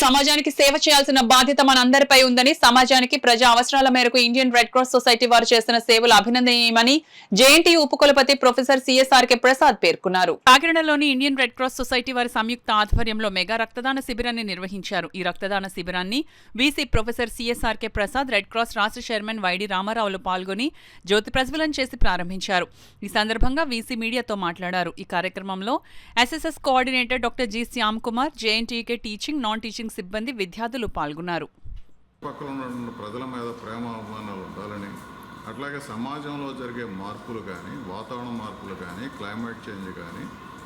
సమాజానికి సేవ చేయాల్సిన బాధ్యత మనందరిపై ఉందని, సమాజానికి ప్రజా అవసరాల మేరకు ఇండియన్ రెడ్ క్రాస్ సొసైటీ వారు చేస్తున్న సేవలు అభినందనీయమని జేఎన్టీయూ ఉపకులపతి ప్రొఫెసర్ సిఎస్ఆర్కే ప్రసాద్ పేర్కొన్నారు. కాకినాడలోని ఇండియన్ రెడ్ క్రాస్ సొసైటీ వారి సంయుక్త ఆధ్వర్యంలో మెగా రక్తదాన శిబిరాన్ని నిర్వహించారు. ఈ రక్తదాన శిబిరాన్ని VC professor CSRK Prasad, red cross రాష్ట్ర చైర్మన్ వైడి రామారావులు పాల్గొని జ్యోతి ప్రజ్వలన చేసి ప్రారంభించారు. ఈ సందర్భంగా వీసీ మీడియాతో మాట్లాడారు. ఈ కార్యక్రమంలో SSS coordinator doctor G Shyam Kumar, JNTUK teaching, non teaching సిబ్బంది, విద్యార్థులు పాల్గొన్నారు. పక్కన ఉన్న ప్రజల మీద ప్రేమ అభిమానాలు ఉండాలని, అట్లాగే సమాజంలో జరిగే మార్పులు కానీ, వాతావరణ మార్పులు కానీ, క్లైమేట్ చేంజ్ కానీ,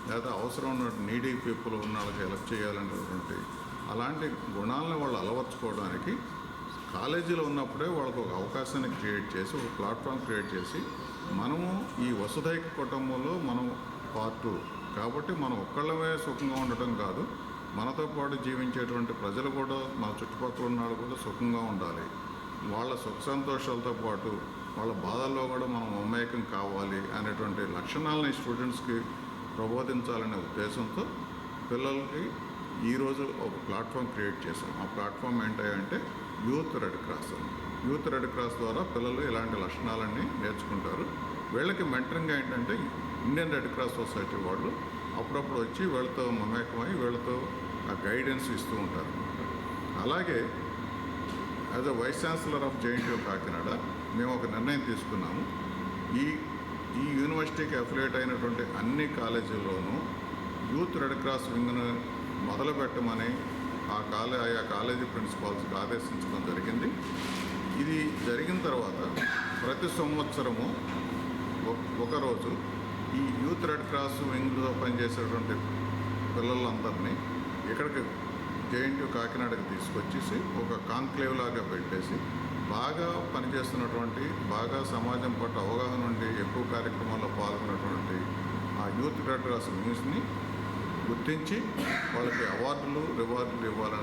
లేదా అవసరం ఉన్న నీడీ పీపుల్ ఉన్న వాళ్ళకి హెల్ప్ చేయాలనేటువంటి అలాంటి గుణాలను వాళ్ళు అలవర్చుకోవడానికి కాలేజీలో ఉన్నప్పుడే వాళ్ళకు ఒక అవకాశాన్ని క్రియేట్ చేసి, ఒక ప్లాట్ఫామ్ క్రియేట్ చేసి, మనము ఈ వసుధైక కుటుంబంలో మనం పార్ట్ కాబట్టి మనం ఒక్కళ్ళమే సుఖంగా ఉండటం కాదు, మనతో పాటు జీవించేటువంటి ప్రజలు కూడా, మన చుట్టుపక్కల ఉన్న వాళ్ళు కూడా సుఖంగా ఉండాలి. వాళ్ళ సుఖ సంతోషాలతో పాటు వాళ్ళ బాధల్లో కూడా మనం మమేకం కావాలి అనేటువంటి లక్షణాలని స్టూడెంట్స్కి ప్రబోధించాలనే ఉద్దేశంతో పిల్లలకి ఈరోజు ఒక ప్లాట్ఫామ్ క్రియేట్ చేశాం. ఆ ప్లాట్ఫామ్ ఏంటంటే youth red cross. Youth red cross ద్వారా పిల్లలు ఇలాంటి లక్షణాలన్నీ నేర్చుకుంటారు. వీళ్ళకి మెంటరింగ్ ఏంటంటే ఇండియన్ రెడ్ క్రాస్ సొసైటీ వాళ్ళు అప్పుడప్పుడు వచ్చి వీళ్ళతో మమేకమై వీళ్ళతో ఆ గైడెన్స్ ఇస్తూ ఉంటారు. అలాగే as a vice chancellor of JNTU Kakinada మేము ఒక నిర్ణయం తీసుకున్నాము. ఈ యూనివర్సిటీకి అఫిలియేట్ అయినటువంటి అన్ని కాలేజీల్లోనూ యూత్ రెడ్ క్రాస్ వింగ్ను మొదలుపెట్టమని ఆయా కాలేజీ ప్రిన్సిపాల్స్కి ఆదేశించడం జరిగింది. ఇది జరిగిన తర్వాత ప్రతి సంవత్సరము ఒకరోజు ఈ యూత్ రెడ్ క్రాస్ వింగ్లో పనిచేసేటువంటి పిల్లలందరినీ ఇక్కడికి జేఎన్టీయూ కాకినాడకి తీసుకొచ్చేసి ఒక కాన్క్లేవ్ లాగా పెట్టేసి బాగా పనిచేస్తున్నటువంటి, బాగా సమాజం పట్ల అవగాహన ఉండి ఎక్కువ కార్యక్రమాల్లో పాల్గొన్నటువంటి ఆ యూత్ రెడ్ క్రాస్ వింగ్స్ని గుర్తించి వాళ్ళకి అవార్డులు, రివార్డులు ఇవ్వాలనే